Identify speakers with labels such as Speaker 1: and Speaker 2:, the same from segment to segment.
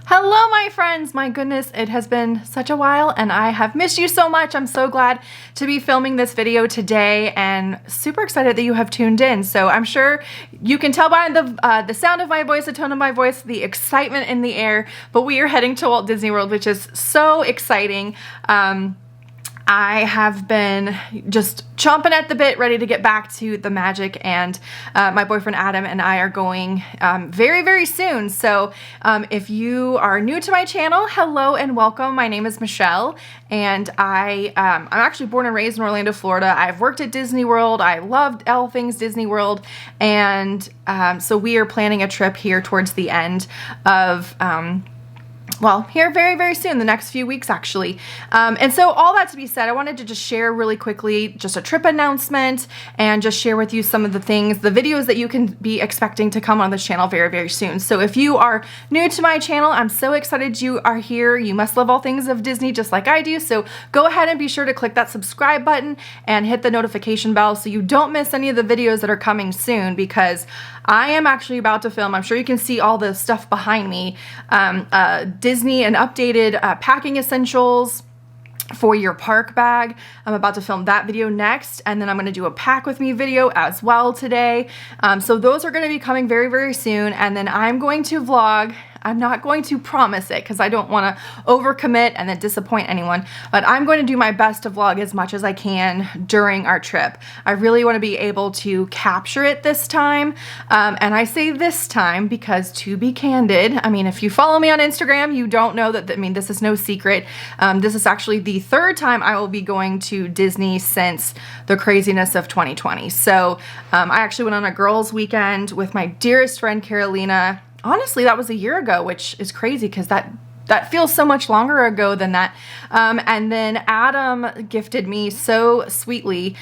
Speaker 1: Hello, my friends. My goodness, it has been such a while and I have missed you so much. I'm so glad to be filming this video today and super excited that you have tuned in. So I'm sure you can tell by the sound of my voice, the tone of my voice, the excitement in the air, but we are heading to Walt Disney World, which is so exciting. I have been just chomping at the bit, ready to get back to the magic, and my boyfriend Adam and I are going very, very soon. So if you are new to my channel, hello and welcome. My name is Michelle, and I'm actually born and raised in Orlando, Florida. I've worked at Disney World. I loved all things Disney World, and so we are planning a trip here towards the end of well, here very, very soon, the next few weeks actually. And so all that to be said, I wanted to just share really quickly just a trip announcement and just share with you some of the things, the videos that you can be expecting to come on this channel very, very soon. So if you are new to my channel, I'm so excited you are here. You must love all things of Disney just like I do. So go ahead and be sure to click that subscribe button and hit the notification bell so you don't miss any of the videos that are coming soon, because I am actually about to film, I'm sure you can see all the stuff behind me, Disney and updated packing essentials for your park bag. I'm about to film that video next, and then I'm going to do a pack with me video as well today. So those are going to be coming very, very soon, and then I'm going to vlog. I'm not going to promise it because I don't want to overcommit and then disappoint anyone, but I'm going to do my best to vlog as much as I can during our trip. I really want to be able to capture it this time, and I say this time because, to be candid, I mean, if you follow me on Instagram, you don't know that, I mean, this is no secret. This is actually the third time I will be going to Disney since the craziness of 2020. So I actually went on a girls' weekend with my dearest friend Carolina. Honestly, that was a year ago, which is crazy because that feels so much longer ago than that. And then Adam gifted me so sweetly.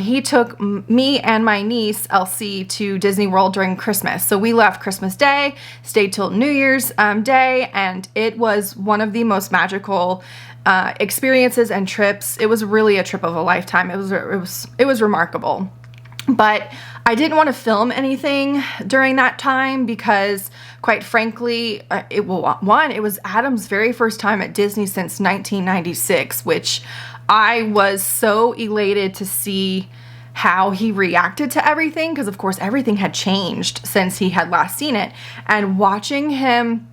Speaker 1: He took me and my niece, Elsie, to Disney World during Christmas. So we left Christmas Day, stayed till New Year's Day, and it was one of the most magical experiences and trips. It was really a trip of a lifetime. It was remarkable. But I didn't want to film anything during that time because, quite frankly, it was Adam's very first time at Disney since 1996, which I was so elated to see how he reacted to everything, because of course everything had changed since he had last seen it, and watching him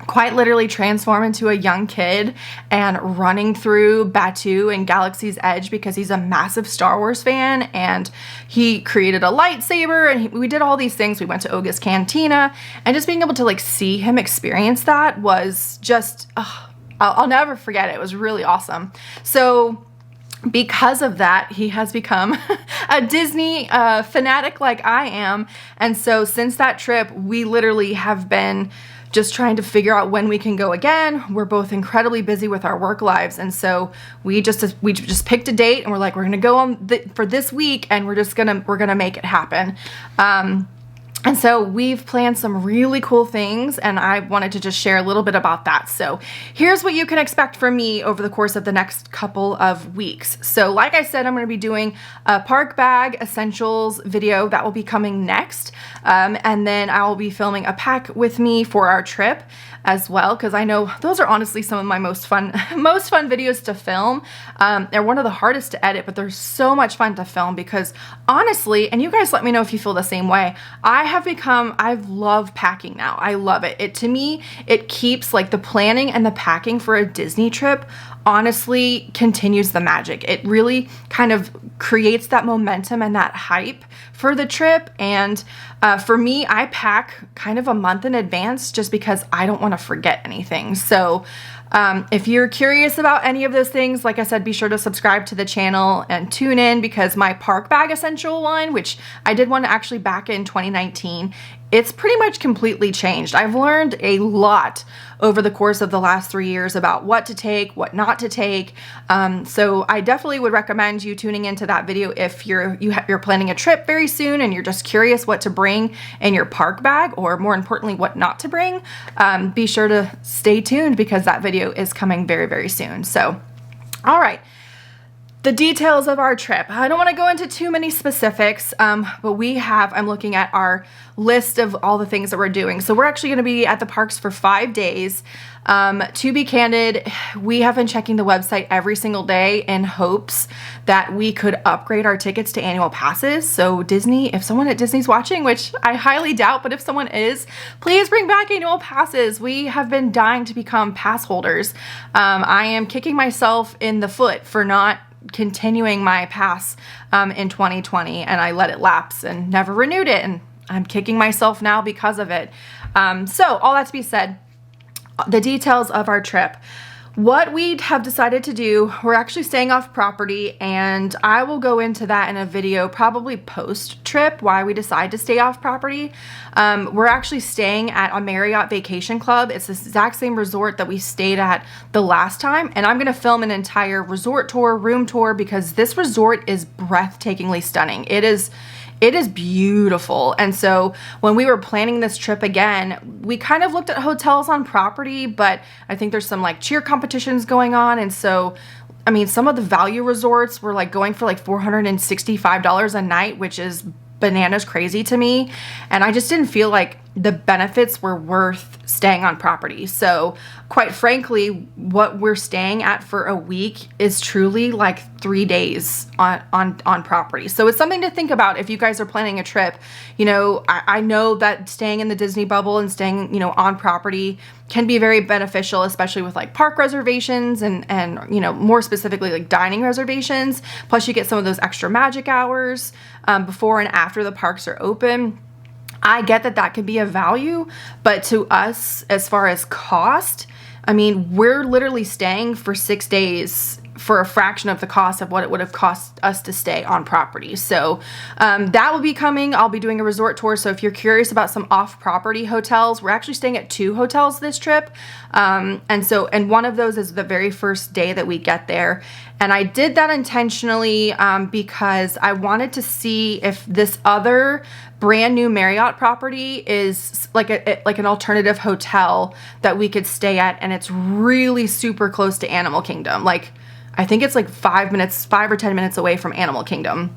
Speaker 1: quite literally transform into a young kid and running through Batuu and Galaxy's Edge because he's a massive Star Wars fan, and he created a lightsaber, and we did all these things. We went to Oga's Cantina, and just being able to like see him experience that was just, I'll never forget it. It was really awesome. So because of that, he has become a Disney fanatic like I am. And so since that trip, we literally have been just trying to figure out when we can go again. We're both incredibly busy with our work lives, and so we just picked a date, and we're like, we're gonna go on for this week, and we're gonna make it happen. And so we've planned some really cool things, and I wanted to just share a little bit about that. So here's what you can expect from me over the course of the next couple of weeks. So like I said, I'm going to be doing a park bag essentials video that will be coming next. And then I will be filming a pack with me for our trip as well, because I know those are honestly some of my most fun videos to film. They're one of the hardest to edit, but they're so much fun to film because honestly, and you guys let me know if you feel the same way, I love packing now. I love it. To me, it keeps like the planning and the packing for a Disney trip honestly continues the magic. It really kind of creates that momentum and that hype for the trip. And for me, I pack kind of a month in advance just because I don't want to forget anything. So if you're curious about any of those things, like I said, be sure to subscribe to the channel and tune in, because my park bag essential one, which I did one actually back in 2019, it's pretty much completely changed. I've learned a lot over the course of the last 3 years about what to take, what not to take. So I definitely would recommend you tuning into that video if you're planning a trip very soon and you're just curious what to bring in your park bag, or more importantly, what not to bring. Be sure to stay tuned because that video is coming very, very soon. So, all right. the details of our trip. I don't want to go into too many specifics, but I'm looking at our list of all the things that we're doing. So we're actually going to be at the parks for 5 days. To be candid, we have been checking the website every single day in hopes that we could upgrade our tickets to annual passes. So Disney, if someone at Disney's watching, which I highly doubt, but if someone is, please bring back annual passes. We have been dying to become pass holders. I am kicking myself in the foot for not continuing my pass in 2020, and I let it lapse and never renewed it, and I'm kicking myself now because of it. So all that to be said, the details of our trip. What we have decided to do, we're actually staying off property, and I will go into that in a video probably post-trip, why we decide to stay off property. We're actually staying at a Marriott Vacation Club. It's the exact same resort that we stayed at the last time, and I'm gonna film an entire resort tour, room tour, because this resort is breathtakingly stunning. It is beautiful. And so when we were planning this trip again, we kind of looked at hotels on property, but I think there's some like cheer competitions going on. And so, I mean, some of the value resorts were like going for like $465 a night, which is bananas crazy to me. And I just didn't feel like the benefits were worth staying on property. So quite frankly, what we're staying at for a week is truly like 3 days on property. So it's something to think about if you guys are planning a trip. You know, I know that staying in the Disney bubble and staying, you know, on property can be very beneficial, especially with like park reservations and you know, more specifically like dining reservations. Plus you get some of those extra magic hours before and after the parks are open. I get that that could be a value, but to us, as far as cost, I mean, we're literally staying for 6 days for a fraction of the cost of what it would have cost us to stay on property. So that will be coming. I'll be doing a resort tour. So if you're curious about some off-property hotels, we're actually staying at 2 hotels this trip. And one of those is the very first day that we get there. And I did that intentionally because I wanted to see if this other brand new Marriott property is like an alternative hotel that we could stay at, and it's really super close to Animal Kingdom. Like, I think it's like 5 or 10 minutes away from Animal Kingdom.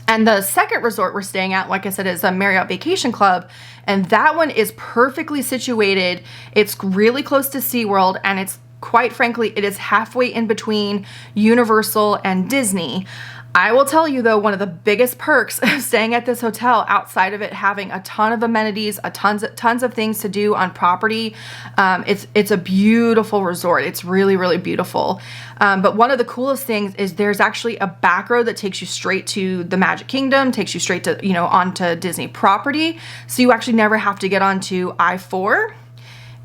Speaker 1: And the second resort we're staying at, like I said, is a Marriott Vacation Club. And that one is perfectly situated. It's really close to SeaWorld, and it's, quite frankly, it is halfway in between Universal and Disney. I will tell you though, one of the biggest perks of staying at this hotel, outside of it having a ton of amenities, tons of things to do on property, it's a beautiful resort. It's really, really beautiful. But one of the coolest things is there's actually a back road that takes you straight to the Magic Kingdom, takes you straight to, you know, onto Disney property. So you actually never have to get onto I-4.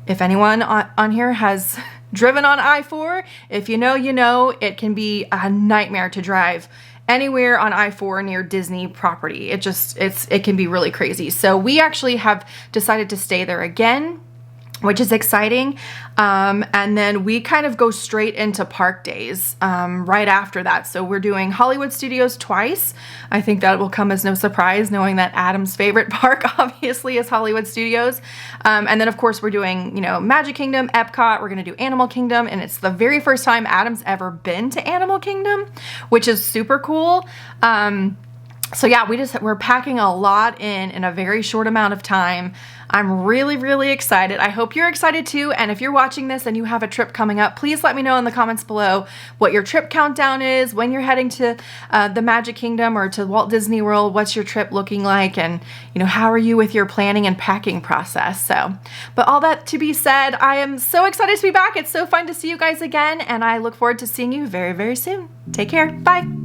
Speaker 1: If anyone on here has driven on I-4, if you know, you know, it can be a nightmare to drive anywhere on I-4 near Disney property. It can be really crazy. So we actually have decided to stay there again, which is exciting. And then we kind of go straight into park days right after that. So we're doing Hollywood Studios twice. I think that will come as no surprise, knowing that Adam's favorite park obviously is Hollywood Studios. And then of course we're doing, you know, Magic Kingdom, Epcot, we're gonna do Animal Kingdom, and it's the very first time Adam's ever been to Animal Kingdom, which is super cool. So yeah, we're packing a lot in a very short amount of time. I'm really, really excited. I hope you're excited too. And if you're watching this and you have a trip coming up, please let me know in the comments below what your trip countdown is, when you're heading to the Magic Kingdom or to Walt Disney World. What's your trip looking like? And, you know, how are you with your planning and packing process? So, but all that to be said, I am so excited to be back. It's so fun to see you guys again, and I look forward to seeing you very, very soon. Take care. Bye.